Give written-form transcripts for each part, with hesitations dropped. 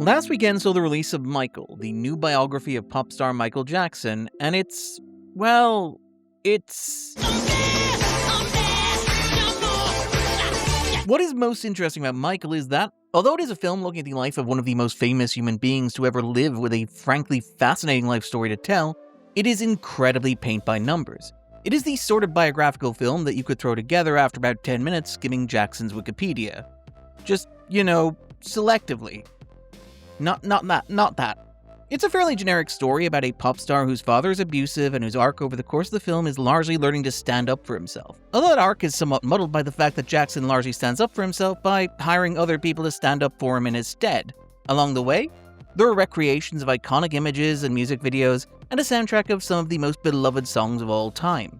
Last weekend saw the release of Michael, the new biography of pop star Michael Jackson, and it's... What is most interesting about Michael is that, although it is a film looking at the life of one of the most famous human beings to ever live with a frankly fascinating life story to tell, it is incredibly paint by numbers. It is the sort of biographical film that you could throw together after about 10 minutes skimming Jackson's Wikipedia. Just, selectively. Not that. It's a fairly generic story about a pop star whose father is abusive and whose arc over the course of the film is largely learning to stand up for himself. Although that arc is somewhat muddled by the fact that Jackson largely stands up for himself by hiring other people to stand up for him in his stead. Along the way, there are recreations of iconic images and music videos, and a soundtrack of some of the most beloved songs of all time.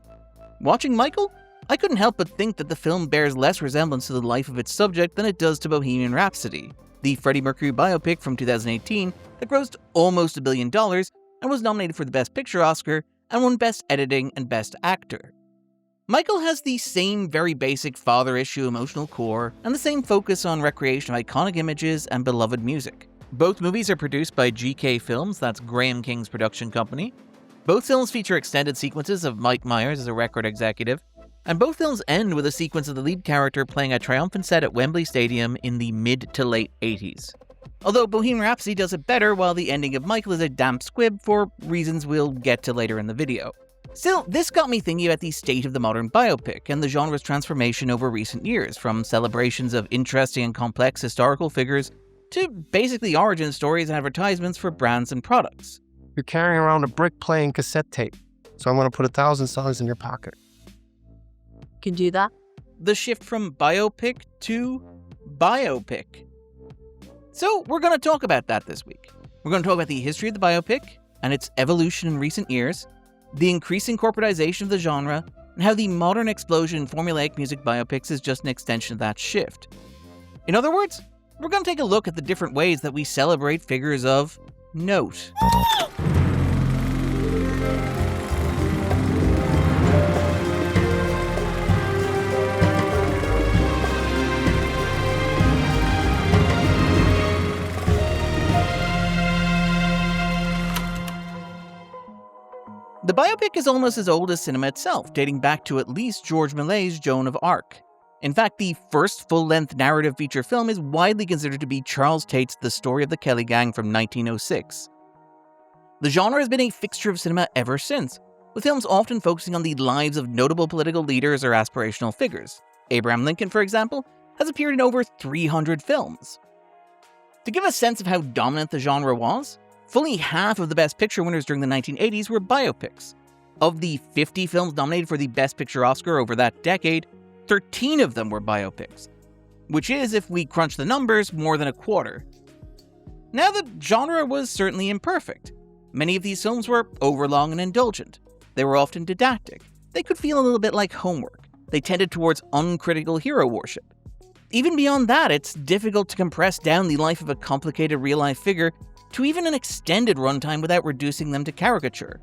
Watching Michael, I couldn't help but think that the film bears less resemblance to the life of its subject than it does to Bohemian Rhapsody, the Freddie Mercury biopic from 2018 that grossed almost $1 billion and was nominated for the Best Picture Oscar and won Best Editing and Best Actor. Michael has the same very basic father-issue emotional core and the same focus on recreation of iconic images and beloved music. Both movies are produced by GK Films, that's Graham King's production company. Both films feature extended sequences of Mike Myers as a record executive, and both films end with a sequence of the lead character playing a triumphant set at Wembley Stadium in the mid to late 80s. Although Bohemian Rhapsody does it better, while the ending of Michael is a damp squib for reasons we'll get to later in the video. Still, this got me thinking about the state of the modern biopic and the genre's transformation over recent years, from celebrations of interesting and complex historical figures to basically origin stories and advertisements for brands and products. You're carrying around a brick-playing cassette tape, so I'm going to put 1,000 songs in your pocket. Can do that. The shift from biopic to biopic. So we're going to talk about that this week. We're going to talk about the history of the biopic and its evolution in recent years, the increasing corporatization of the genre, and how the modern explosion in formulaic music biopics is just an extension of that shift. In other words, we're going to take a look at the different ways that we celebrate figures of note. The biopic is almost as old as cinema itself, dating back to at least George Méliès's Joan of Arc. In fact, the first full-length narrative feature film is widely considered to be Charles Tate's The Story of the Kelly Gang from 1906. The genre has been a fixture of cinema ever since, with films often focusing on the lives of notable political leaders or aspirational figures. Abraham Lincoln, for example, has appeared in over 300 films. To give a sense of how dominant the genre was, fully half of the Best Picture winners during the 1980s were biopics. Of the 50 films nominated for the Best Picture Oscar over that decade, 13 of them were biopics, which is, if we crunch the numbers, more than a quarter. Now, the genre was certainly imperfect. Many of these films were overlong and indulgent. They were often didactic. They could feel a little bit like homework. They tended towards uncritical hero worship. Even beyond that, it's difficult to compress down the life of a complicated real-life figure to even an extended runtime without reducing them to caricature.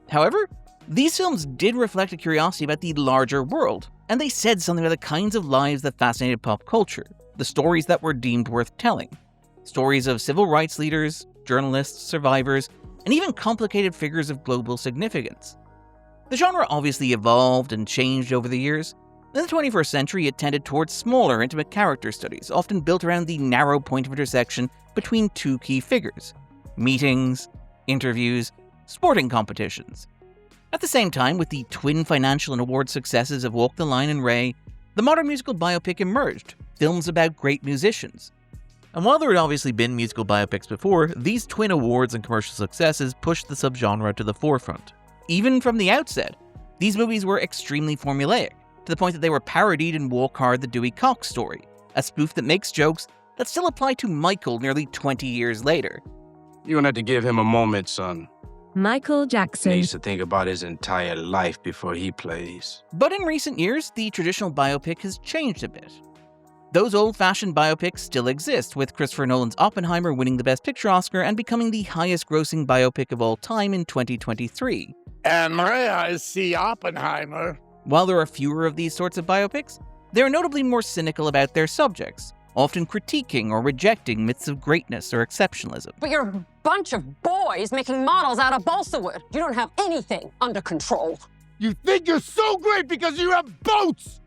However, these films did reflect a curiosity about the larger world, and they said something about the kinds of lives that fascinated pop culture, the stories that were deemed worth telling. Stories of civil rights leaders, journalists, survivors, and even complicated figures of global significance. The genre obviously evolved and changed over the years. In the 21st century, it tended towards smaller, intimate character studies, often built around the narrow point of intersection between two key figures: meetings, interviews, sporting competitions. At the same time, with the twin financial and award successes of Walk the Line and Ray, the modern musical biopic emerged, films about great musicians. And while there had obviously been musical biopics before, these twin awards and commercial successes pushed the subgenre to the forefront. Even from the outset, these movies were extremely formulaic, to the point that they were parodied in Walk Hard, the Dewey Cox Story, a spoof that makes jokes that still apply to Michael nearly 20 years later. You're gonna have to give him a moment, son. Michael Jackson He needs to think about his entire life before he plays. But in recent years, the traditional biopic has changed a bit. Those old-fashioned biopics still exist, with Christopher Nolan's Oppenheimer winning the Best Picture Oscar and becoming the highest-grossing biopic of all time in 2023. And may I see Oppenheimer? While there are fewer of these sorts of biopics, they are notably more cynical about their subjects, often critiquing or rejecting myths of greatness or exceptionalism. But you're a bunch of boys making models out of balsa wood. You don't have anything under control. You think you're so great because you have boats!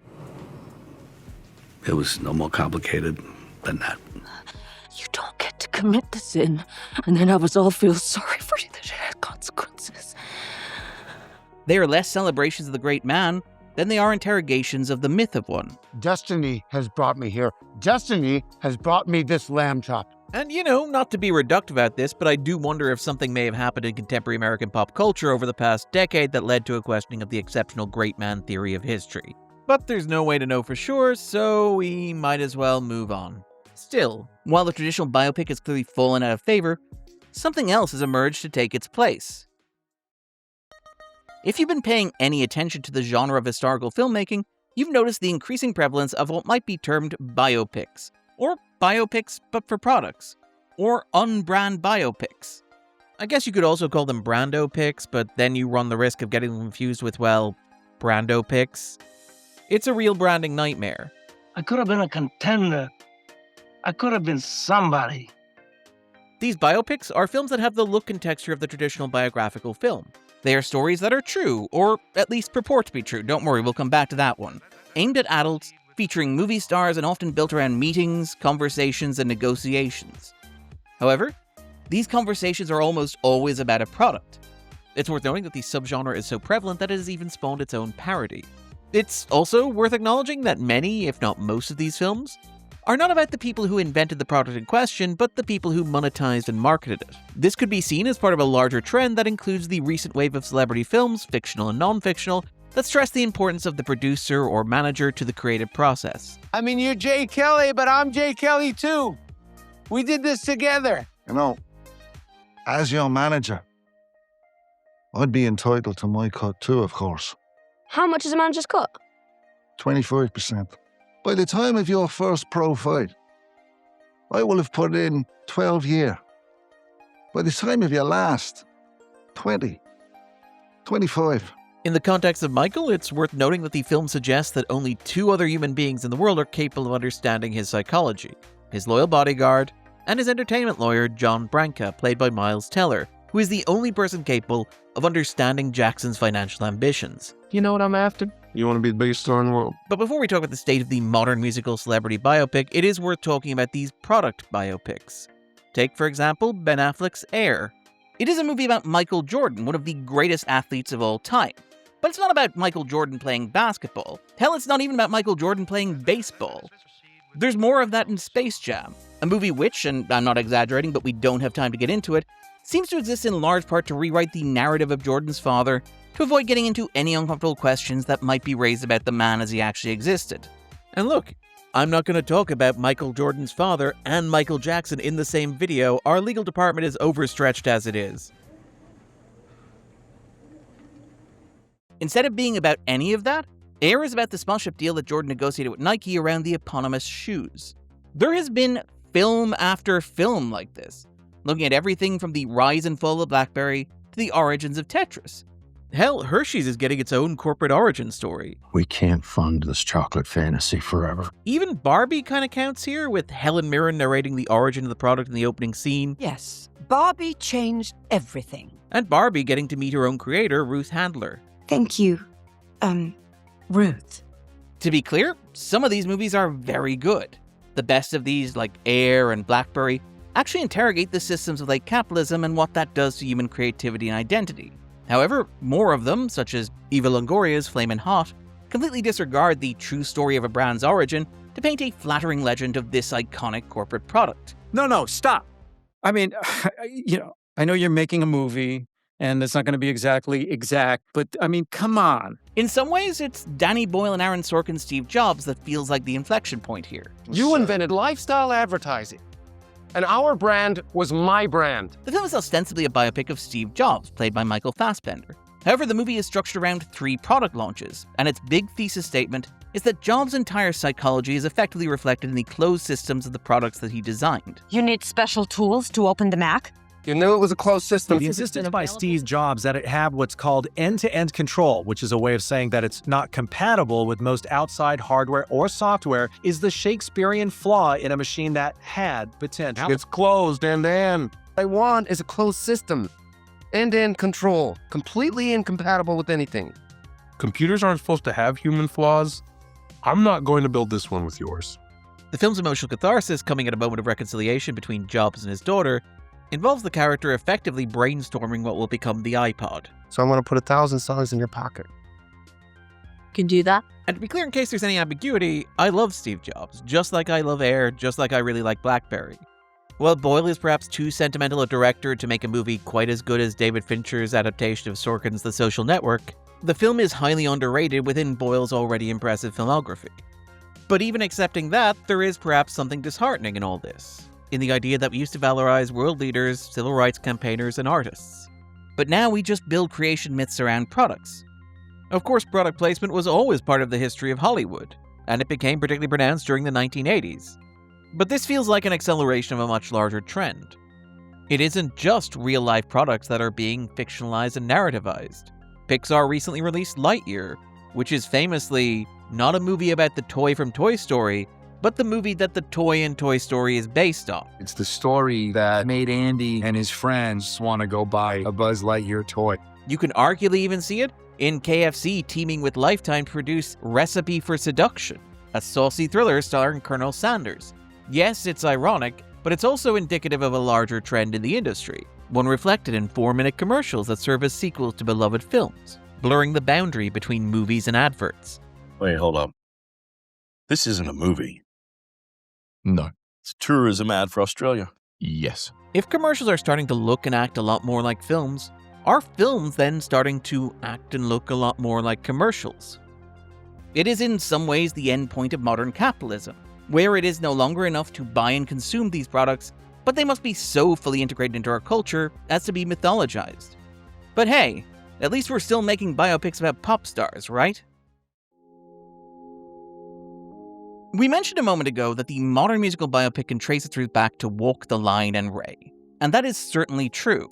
It was no more complicated than that. You don't get to commit the sin and then have us all feel sorry for you that it had consequences. They are less celebrations of the great man than they are interrogations of the myth of one. Destiny has brought me here. Destiny has brought me this lamb chop. And not to be reductive about this, but I do wonder if something may have happened in contemporary American pop culture over the past decade that led to a questioning of the exceptional great man theory of history. But there's no way to know for sure, so we might as well move on. Still, while the traditional biopic has clearly fallen out of favor, something else has emerged to take its place. If you've been paying any attention to the genre of historical filmmaking, you've noticed the increasing prevalence of what might be termed biopics, or biopics but for products, or unbrand biopics. I guess you could also call them brandopics, but then you run the risk of getting them confused with, well, brandopics. It's a real branding nightmare. I could have been a contender. I could have been somebody. These biopics are films that have the look and texture of the traditional biographical film. They are stories that are true, or at least purport to be true. Don't worry, we'll come back to that one. Aimed at adults, featuring movie stars and often built around meetings, conversations, and negotiations. However, these conversations are almost always about a product. It's worth noting that the subgenre is so prevalent that it has even spawned its own parody. It's also worth acknowledging that many, if not most of these films, are not about the people who invented the product in question, but the people who monetized and marketed it. This could be seen as part of a larger trend that includes the recent wave of celebrity films, fictional and non-fictional, that stress the importance of the producer or manager to the creative process. I mean, you're Jay Kelly, but I'm Jay Kelly too. We did this together. As your manager, I'd be entitled to my cut too, of course. How much is a manager's cut? 25%. By the time of your first pro fight, I will have put in 12 years. By the time of your last, 20, 25. In the context of Michael, it's worth noting that the film suggests that only two other human beings in the world are capable of understanding his psychology: his loyal bodyguard and his entertainment lawyer, John Branca, played by Miles Teller, who is the only person capable of understanding Jackson's financial ambitions. You know what I'm after? You want to be the biggest star in the world? But before we talk about the state of the modern musical celebrity biopic, it is worth talking about these product biopics. Take, for example, Ben Affleck's Air. It is a movie about Michael Jordan, one of the greatest athletes of all time. But it's not about Michael Jordan playing basketball. Hell, it's not even about Michael Jordan playing baseball. There's more of that in Space Jam, a movie which, and I'm not exaggerating, but we don't have time to get into it, seems to exist in large part to rewrite the narrative of Jordan's father to avoid getting into any uncomfortable questions that might be raised about the man as he actually existed. And look, I'm not going to talk about Michael Jordan's father and Michael Jackson in the same video. Our legal department is overstretched as it is. Instead of being about any of that, Air is about the sponsorship deal that Jordan negotiated with Nike around the eponymous shoes. There has been film after film like this, looking at everything from the rise and fall of BlackBerry to the origins of Tetris. Hell, Hershey's is getting its own corporate origin story. We can't fund this chocolate fantasy forever. Even Barbie kind of counts here, with Helen Mirren narrating the origin of the product in the opening scene. Yes, Barbie changed everything. And Barbie getting to meet her own creator, Ruth Handler. Thank you, Ruth. To be clear, some of these movies are very good. The best of these, like Air and BlackBerry, actually interrogate the systems of late capitalism and what that does to human creativity and identity. However, more of them, such as Eva Longoria's Flamin' Hot, completely disregard the true story of a brand's origin to paint a flattering legend of this iconic corporate product. No, stop. I mean, I know you're making a movie, and it's not going to be exactly exact, but I mean, come on. In some ways, it's Danny Boyle and Aaron Sorkin's Steve Jobs that feels like the inflection point here. You invented lifestyle advertising, and our brand was my brand. The film is ostensibly a biopic of Steve Jobs, played by Michael Fassbender. However, the movie is structured around 3 product launches, and its big thesis statement is that Jobs' entire psychology is effectively reflected in the closed systems of the products that he designed. You need special tools to open the Mac? You knew it was a closed system. The insistence by Steve Jobs that it have what's called end-to-end control, which is a way of saying that it's not compatible with most outside hardware or software, is the Shakespearean flaw in a machine that had potential. It's closed end-to-end. What I want is a closed system. End-to-end control. Completely incompatible with anything. Computers aren't supposed to have human flaws. I'm not going to build this one with yours. The film's emotional catharsis, coming at a moment of reconciliation between Jobs and his daughter, involves the character effectively brainstorming what will become the iPod. So I'm going to put 1,000 songs in your pocket. Can do that. And to be clear, in case there's any ambiguity, I love Steve Jobs, just like I love Air, just like I really like BlackBerry. While Boyle is perhaps too sentimental a director to make a movie quite as good as David Fincher's adaptation of Sorkin's The Social Network, the film is highly underrated within Boyle's already impressive filmography. But even accepting that, there is perhaps something disheartening in all this, in the idea that we used to valorize world leaders, civil rights campaigners, and artists. But now we just build creation myths around products. Of course, product placement was always part of the history of Hollywood, and it became particularly pronounced during the 1980s. But this feels like an acceleration of a much larger trend. It isn't just real-life products that are being fictionalized and narrativized. Pixar recently released Lightyear, which is famously not a movie about the toy from Toy Story, but the movie that the toy in Toy Story is based on. It's the story that made Andy and his friends want to go buy a Buzz Lightyear toy. You can arguably even see it in KFC teaming with Lifetime to produce Recipe for Seduction, a saucy thriller starring Colonel Sanders. Yes, it's ironic, but it's also indicative of a larger trend in the industry, one reflected in 4-minute commercials that serve as sequels to beloved films, blurring the boundary between movies and adverts. Wait, hold up. This isn't a movie. No. It's a tourism ad for Australia. Yes. If commercials are starting to look and act a lot more like films, are films then starting to act and look a lot more like commercials? It is in some ways the end point of modern capitalism, where it is no longer enough to buy and consume these products, but they must be so fully integrated into our culture as to be mythologized. But hey, at least we're still making biopics about pop stars, right? We mentioned a moment ago that the modern musical biopic can trace its roots back to Walk the Line and Ray, and that is certainly true.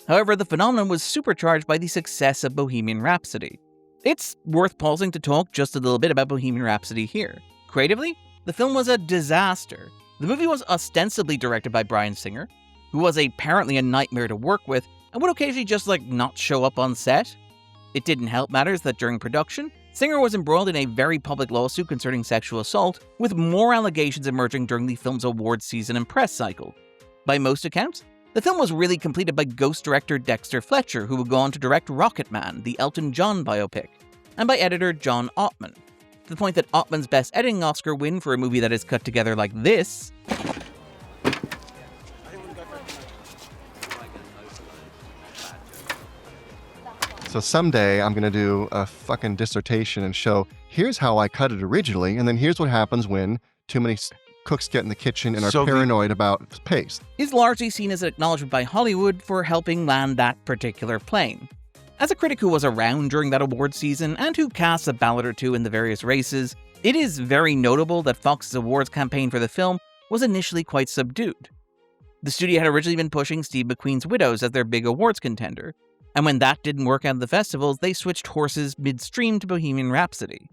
However, the phenomenon was supercharged by the success of Bohemian Rhapsody. It's worth pausing to talk just a little bit about Bohemian Rhapsody here. Creatively, the film was a disaster. The movie was ostensibly directed by Bryan Singer, who was apparently a nightmare to work with and would occasionally just not show up on set. It didn't help matters that during production, Singer was embroiled in a very public lawsuit concerning sexual assault, with more allegations emerging during the film's awards season and press cycle. By most accounts, the film was really completed by ghost director Dexter Fletcher, who would go on to direct Rocketman, the Elton John biopic, and by editor John Ottman, to the point that Ottman's Best Editing Oscar win for a movie that is cut together like this So someday I'm going to do a fucking dissertation and show, here's how I cut it originally, and then here's what happens when too many cooks get in the kitchen and are paranoid about paste. is largely seen as an acknowledgement by Hollywood for helping land that particular plane. As a critic who was around during that award season and who casts a ballot or two in the various races, it is very notable that Fox's awards campaign for the film was initially quite subdued. The studio had originally been pushing Steve McQueen's Widows as their big awards contender, and when that didn't work out at the festivals, they switched horses midstream to Bohemian Rhapsody.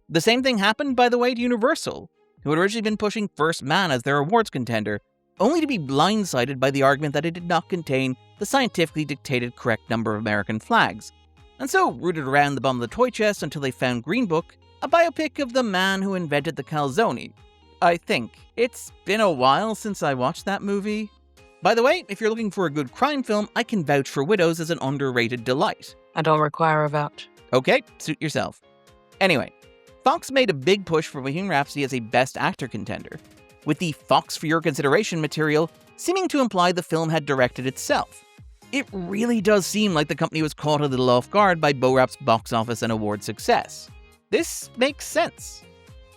The same thing happened, by the way, to Universal, who had originally been pushing First Man as their awards contender, only to be blindsided by the argument that it did not contain the scientifically dictated correct number of American flags, and so rooted around the bum of the toy chest until they found Green Book, a biopic of the man who invented the calzone. I think. It's been a while since I watched that movie. By the way, if you're looking for a good crime film, I can vouch for Widows as an underrated delight. I don't require a vouch. Okay, suit yourself. Anyway, Fox made a big push for Bohemian Rhapsody as a Best Actor contender, with the Fox for Your Consideration material seeming to imply the film had directed itself. It really does seem like the company was caught a little off guard by Bo Rap's box office and award success. This makes sense.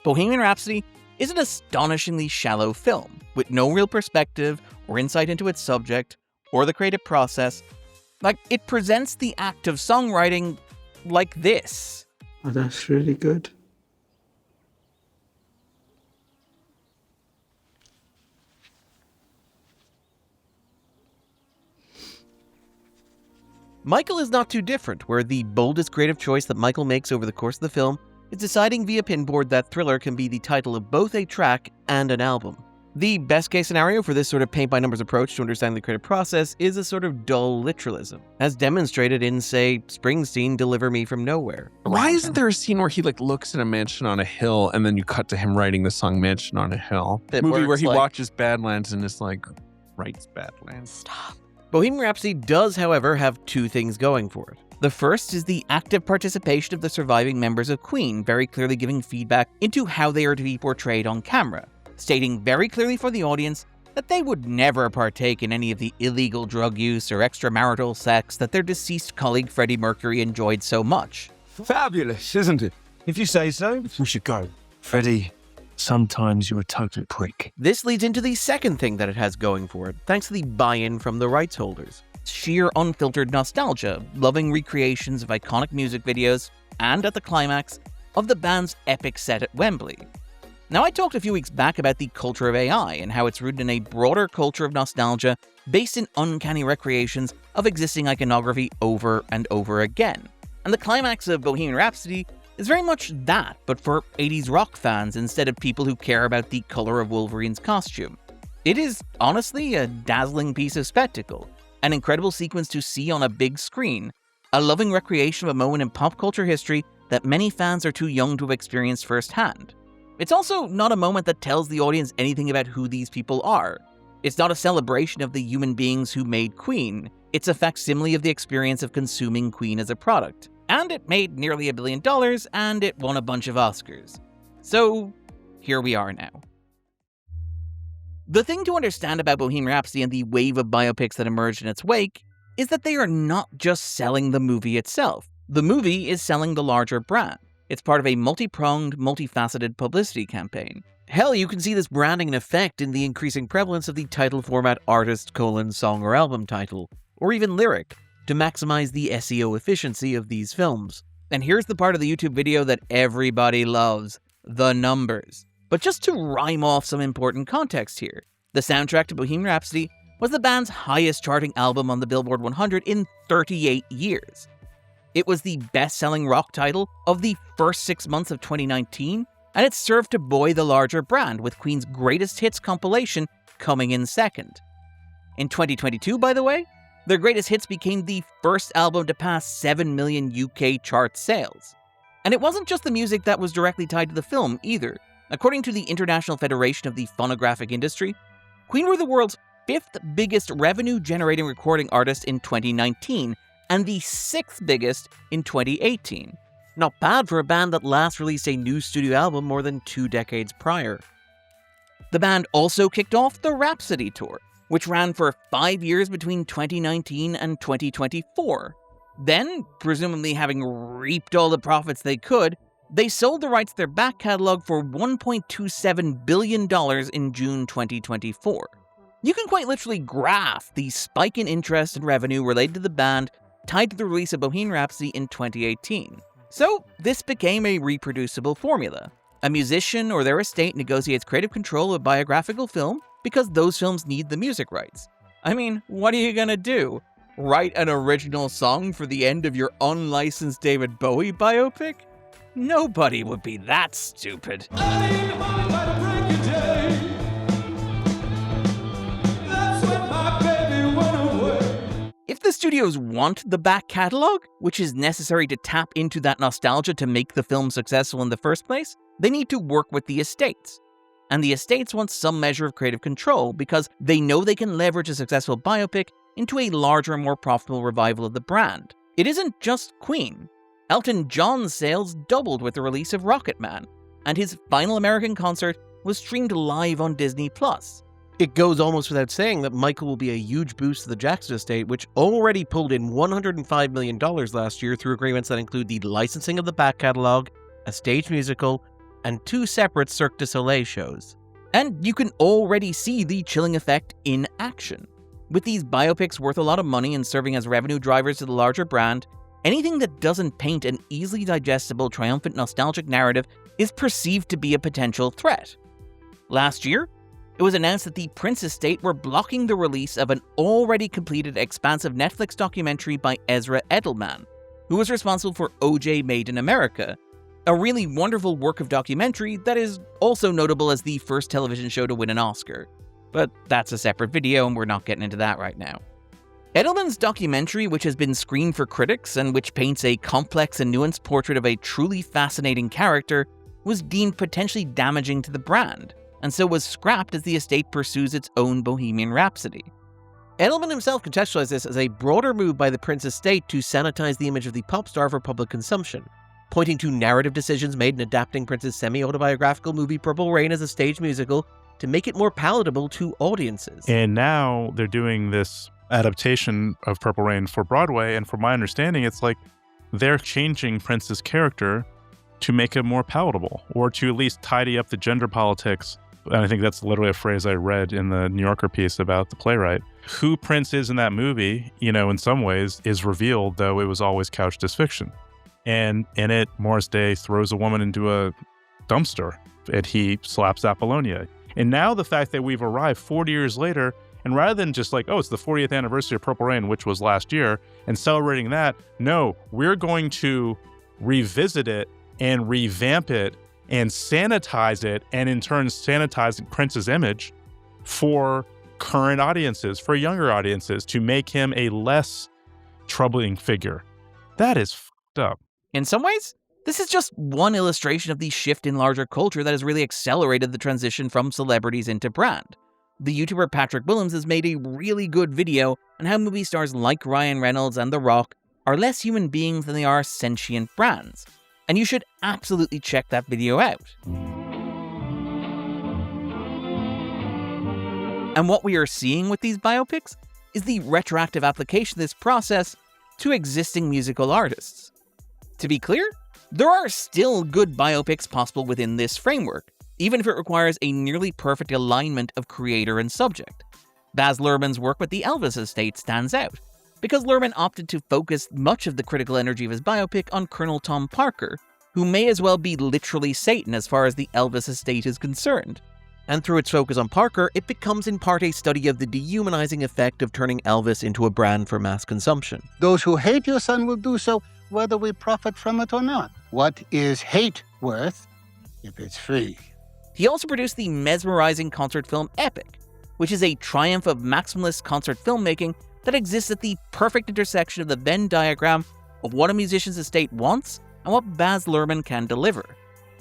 Bohemian Rhapsody is an astonishingly shallow film, with no real perspective or insight into its subject or the creative process. It presents the act of songwriting like this. Oh, that's really good. Michael is not too different, where the boldest creative choice that Michael makes over the course of the film is deciding via pinboard that Thriller can be the title of both a track and an album. The best case scenario for this sort of paint-by-numbers approach to understanding the creative process is a sort of dull literalism, as demonstrated in, say, Springsteen Deliver Me From Nowhere. Why isn't there a scene where he looks at a mansion on a hill and then you cut to him writing the song Mansion on a Hill? It Movie where works he like- watches Badlands and is writes Badlands. Stop. Bohemian Rhapsody does, however, have two things going for it. The first is the active participation of the surviving members of Queen, very clearly giving feedback into how they are to be portrayed on camera, stating very clearly for the audience that they would never partake in any of the illegal drug use or extramarital sex that their deceased colleague Freddie Mercury enjoyed so much. Fabulous, isn't it? If you say so, we should go. Freddie, sometimes you're a total prick. This leads into the second thing that it has going for it, thanks to the buy-in from the rights holders. Sheer unfiltered nostalgia, loving recreations of iconic music videos, and at the climax, of the band's epic set at Wembley. Now, I talked a few weeks back about the culture of AI and how it's rooted in a broader culture of nostalgia based in uncanny recreations of existing iconography over and over again. And the climax of Bohemian Rhapsody is very much that, but for 80s rock fans instead of people who care about the color of Wolverine's costume. It is, honestly, a dazzling piece of spectacle, an incredible sequence to see on a big screen, a loving recreation of a moment in pop culture history that many fans are too young to have experienced firsthand. It's also not a moment that tells the audience anything about who these people are. It's not a celebration of the human beings who made Queen. It's a facsimile of the experience of consuming Queen as a product. And it made nearly $1 billion, and it won a bunch of Oscars. So, here we are now. The thing to understand about Bohemian Rhapsody and the wave of biopics that emerged in its wake is that they are not just selling the movie itself. The movie is selling the larger brand. It's part of a multi-pronged, multifaceted publicity campaign. Hell, you can see this branding in effect in the increasing prevalence of the title format artist, song or album title, or even lyric, to maximize the SEO efficiency of these films. And here's the part of the YouTube video that everybody loves, the numbers. But just to rhyme off some important context here, the soundtrack to Bohemian Rhapsody was the band's highest charting album on the Billboard 100 in 38 years. It was the best-selling rock title of the first 6 months of 2019, and it served to buoy the larger brand, with Queen's greatest hits compilation coming in second. In 2022, by the way, their greatest hits became the first album to pass 7 million UK chart sales. And it wasn't just the music that was directly tied to the film either. According to the International Federation of the Phonographic Industry, Queen were the world's 5th biggest revenue-generating recording artist in 2019, and the 6th biggest in 2018. Not bad for a band that last released a new studio album more than 2 decades prior. The band also kicked off the Rhapsody Tour, which ran for 5 years between 2019 and 2024. Then, presumably having reaped all the profits they could, they sold the rights to their back catalog for $1.27 billion in June 2024. You can quite literally graph the spike in interest and revenue related to the band tied to the release of Bohemian Rhapsody in 2018. So, this became a reproducible formula. A musician or their estate negotiates creative control of a biographical film because those films need the music rights. I mean, what are you gonna do? Write an original song for the end of your unlicensed David Bowie biopic? Nobody would be that stupid. If the studios want the back catalog, which is necessary to tap into that nostalgia to make the film successful in the first place, they need to work with the estates. And the estates want some measure of creative control because they know they can leverage a successful biopic into a larger, more profitable revival of the brand. It isn't just Queen. Elton John's sales doubled with the release of Rocketman, and his final American concert was streamed live on Disney+. It goes almost without saying that Michael will be a huge boost to the Jackson estate, which already pulled in $105 million last year through agreements that include the licensing of the back catalog, a stage musical, and 2 separate Cirque du Soleil shows. And you can already see the chilling effect in action. With these biopics worth a lot of money and serving as revenue drivers to the larger brand, anything that doesn't paint an easily digestible, triumphant, nostalgic narrative is perceived to be a potential threat. Last year, it was announced that the Prince estate were blocking the release of an already completed expansive Netflix documentary by Ezra Edelman, who was responsible for OJ Made in America, a really wonderful work of documentary that is also notable as the first television show to win an Oscar. But that's a separate video and we're not getting into that right now. Edelman's documentary, which has been screened for critics and which paints a complex and nuanced portrait of a truly fascinating character, was deemed potentially damaging to the brand, and so was scrapped as the estate pursues its own Bohemian Rhapsody. Edelman himself contextualized this as a broader move by the Prince estate to sanitize the image of the pop star for public consumption, pointing to narrative decisions made in adapting Prince's semi-autobiographical movie Purple Rain as a stage musical to make it more palatable to audiences. And now they're doing this adaptation of Purple Rain for Broadway, and from my understanding, it's like they're changing Prince's character to make it more palatable, or to at least tidy up the gender politics. And I think that's literally a phrase I read in the New Yorker piece about the playwright. Who Prince is in that movie, in some ways, is revealed, though it was always couched as fiction. And in it, Morris Day throws a woman into a dumpster, and he slaps Apollonia. And now the fact that we've arrived 40 years later, and rather than just like, oh, it's the 40th anniversary of Purple Rain, which was last year, and celebrating that, no, we're going to revisit it and revamp it and sanitize it, and in turn sanitize Prince's image for current audiences, for younger audiences, to make him a less troubling figure. That is fucked up. In some ways, this is just one illustration of the shift in larger culture that has really accelerated the transition from celebrities into brand. The YouTuber Patrick Willems has made a really good video on how movie stars like Ryan Reynolds and The Rock are less human beings than they are sentient brands. And you should absolutely check that video out. And what we are seeing with these biopics is the retroactive application of this process to existing musical artists. To be clear, there are still good biopics possible within this framework, even if it requires a nearly perfect alignment of creator and subject. Baz Luhrmann's work with the Elvis estate stands out, because Luhrmann opted to focus much of the critical energy of his biopic on Colonel Tom Parker, who may as well be literally Satan as far as the Elvis estate is concerned. And through its focus on Parker, it becomes in part a study of the dehumanizing effect of turning Elvis into a brand for mass consumption. Those who hate your son will do so whether we profit from it or not. What is hate worth if it's free? He also produced the mesmerizing concert film Epic, which is a triumph of maximalist concert filmmaking that exists at the perfect intersection of the Venn diagram of what a musician's estate wants and what Baz Luhrmann can deliver.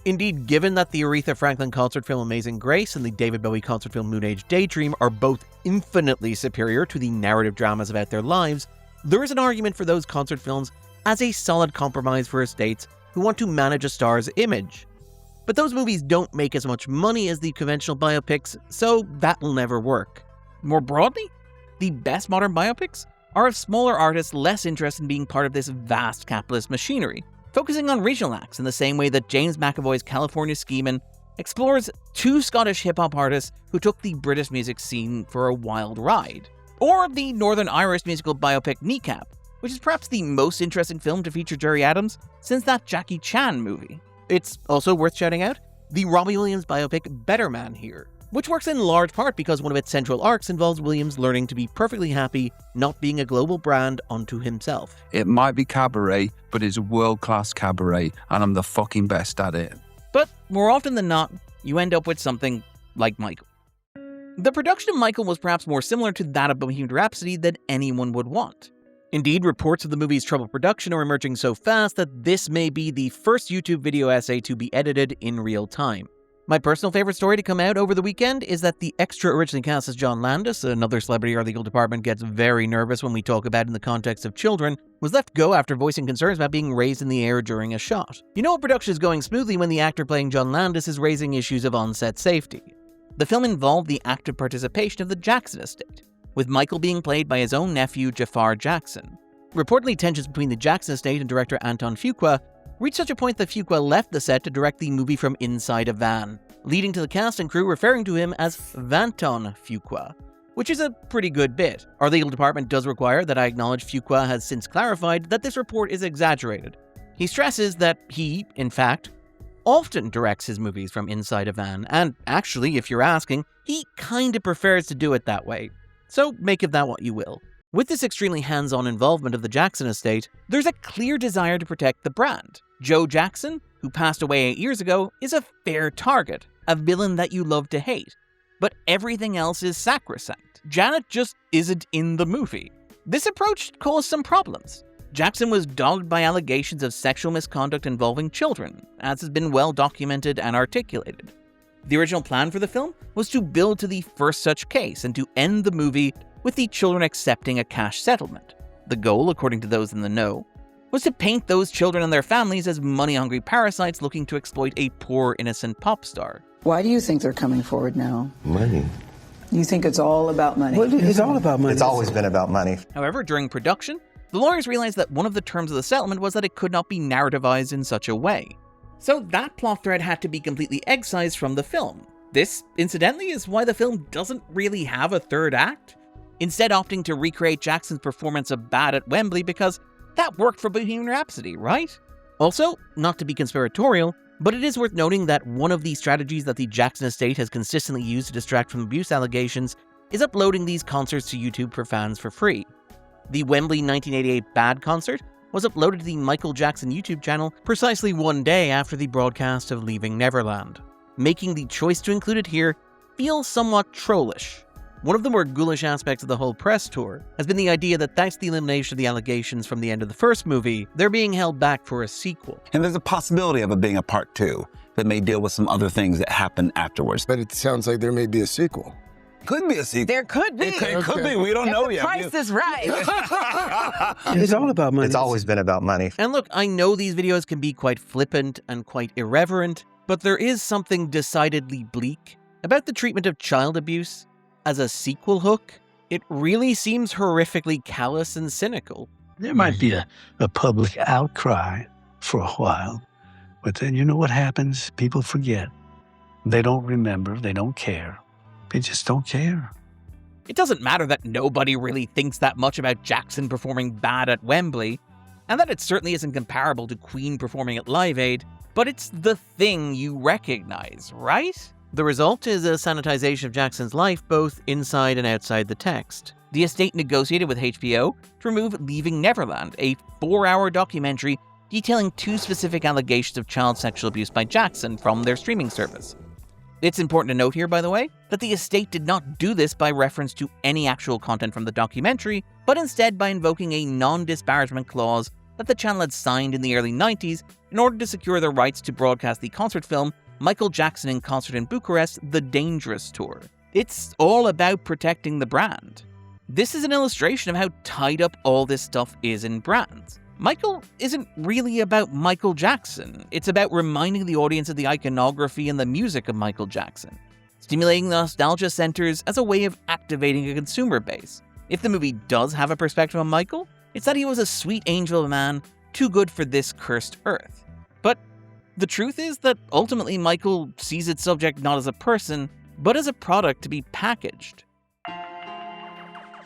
Indeed, given that the Aretha Franklin concert film Amazing Grace and the David Bowie concert film Moon Age Daydream are both infinitely superior to the narrative dramas about their lives, there is an argument for those concert films as a solid compromise for estates who want to manage a star's image. But those movies don't make as much money as the conventional biopics, so that will never work. More broadly, the best modern biopics are of smaller artists less interested in being part of this vast capitalist machinery, focusing on regional acts in the same way that James McAvoy's California Schemin' explores two Scottish hip-hop artists who took the British music scene for a wild ride. Or the Northern Irish musical biopic Kneecap, which is perhaps the most interesting film to feature Gerry Adams since that Jackie Chan movie. It's also worth shouting out the Robbie Williams biopic Better Man here, which works in large part because one of its central arcs involves Williams learning to be perfectly happy not being a global brand unto himself. It might be cabaret, but it's a world-class cabaret, and I'm the fucking best at it. But more often than not, you end up with something like Michael. The production of Michael was perhaps more similar to that of Bohemian Rhapsody than anyone would want. Indeed, reports of the movie's troubled production are emerging so fast that this may be the first YouTube video essay to be edited in real time. My personal favorite story to come out over the weekend is that the extra originally cast as John Landis, another celebrity our legal department gets very nervous when we talk about in the context of children, was let go after voicing concerns about being raised in the air during a shot. You know a production is going smoothly when the actor playing John Landis is raising issues of on-set safety. The film involved the active participation of the Jackson estate, with Michael being played by his own nephew Jafar Jackson. Reportedly, tensions between the Jackson estate and director Anton Fuqua reached such a point that Fuqua left the set to direct the movie from inside a van, leading to the cast and crew referring to him as Vanton Fuqua, which is a pretty good bit. Our legal department does require that I acknowledge Fuqua has since clarified that this report is exaggerated. He stresses that he, in fact, often directs his movies from inside a van, and actually, if you're asking, he kinda prefers to do it that way. So make of that what you will. With this extremely hands-on involvement of the Jackson estate, there's a clear desire to protect the brand. Joe Jackson, who passed away 8 years ago, is a fair target, a villain that you love to hate. But everything else is sacrosanct. Janet just isn't in the movie. This approach caused some problems. Jackson was dogged by allegations of sexual misconduct involving children, as has been well documented and articulated. The original plan for the film was to build to the first such case and to end the movie with the children accepting a cash settlement. The goal, according to those in the know, was to paint those children and their families as money-hungry parasites looking to exploit a poor, innocent pop star. Why do you think they're coming forward now? Money. You think it's all about money? Well, it's all about money. It's always been about money. However, during production, the lawyers realized that one of the terms of the settlement was that it could not be narrativized in such a way. So that plot thread had to be completely excised from the film. This, incidentally, is why the film doesn't really have a third act, instead opting to recreate Jackson's performance of Bad at Wembley because that worked for Bohemian Rhapsody, right? Also, not to be conspiratorial, but it is worth noting that one of the strategies that the Jackson estate has consistently used to distract from abuse allegations is uploading these concerts to YouTube for fans for free. The Wembley 1988 Bad concert was uploaded to the Michael Jackson YouTube channel precisely 1 day after the broadcast of Leaving Neverland. Making the choice to include it here feels somewhat trollish. One of the more ghoulish aspects of the whole press tour has been the idea that thanks to the elimination of the allegations from the end of the first movie, they're being held back for a sequel. And there's a possibility of it being a part 2 that may deal with some other things that happen afterwards. But it sounds like there may be a sequel. Could be a sequel. There could be. It could be. We don't know the yet. Price is right. It's all about money. It's always been about money. And look, I know these videos can be quite flippant and quite irreverent, but there is something decidedly bleak about the treatment of child abuse as a sequel hook. It really seems horrifically callous and cynical. There might be a public outcry for a while, but then you know what happens? People forget. They don't remember. They don't care. They just don't care. It doesn't matter that nobody really thinks that much about Jackson performing Bad at Wembley, and that it certainly isn't comparable to Queen performing at Live Aid, but it's the thing you recognize, right? The result is a sanitization of Jackson's life both inside and outside the text. The estate negotiated with HBO to remove Leaving Neverland, a 4-hour documentary detailing 2 specific allegations of child sexual abuse by Jackson from their streaming service. It's important to note here, by the way, that the estate did not do this by reference to any actual content from the documentary, but instead by invoking a non-disparagement clause that the channel had signed in the early 90s in order to secure the rights to broadcast the concert film Michael Jackson in Concert in Bucharest, The Dangerous Tour. It's all about protecting the brand. This is an illustration of how tied up all this stuff is in brands. Michael isn't really about Michael Jackson. It's about reminding the audience of the iconography and the music of Michael Jackson, stimulating the nostalgia centers as a way of activating a consumer base. If the movie does have a perspective on Michael, it's that he was a sweet angel of a man, too good for this cursed earth. But the truth is that ultimately Michael sees its subject not as a person, but as a product to be packaged.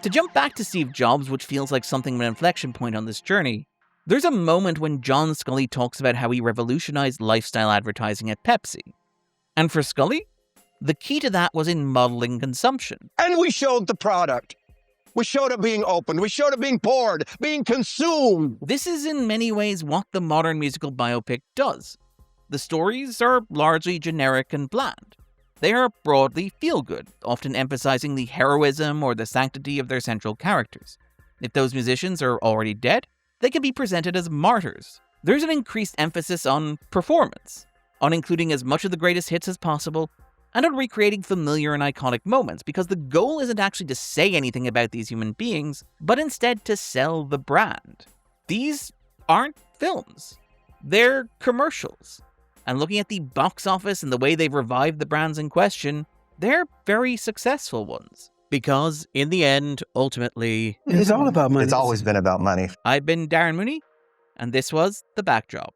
To jump back to Steve Jobs, which feels like something of an inflection point on this journey, there's a moment when John Scully talks about how he revolutionized lifestyle advertising at Pepsi. And for Scully, the key to that was in modeling consumption. And we showed the product. We showed it being opened. We showed it being poured, being consumed. This is in many ways what the modern musical biopic does. The stories are largely generic and bland. They are broadly feel-good, often emphasizing the heroism or the sanctity of their central characters. If those musicians are already dead, they can be presented as martyrs. There's an increased emphasis on performance, on including as much of the greatest hits as possible, and on recreating familiar and iconic moments, because the goal isn't actually to say anything about these human beings, but instead to sell the brand. These aren't films. They're commercials. And looking at the box office and the way they've revived the brands in question, they're very successful ones. Because, in the end, ultimately... It's all about money. It's always been about money. I've been Darren Mooney, and this was The Backdrop.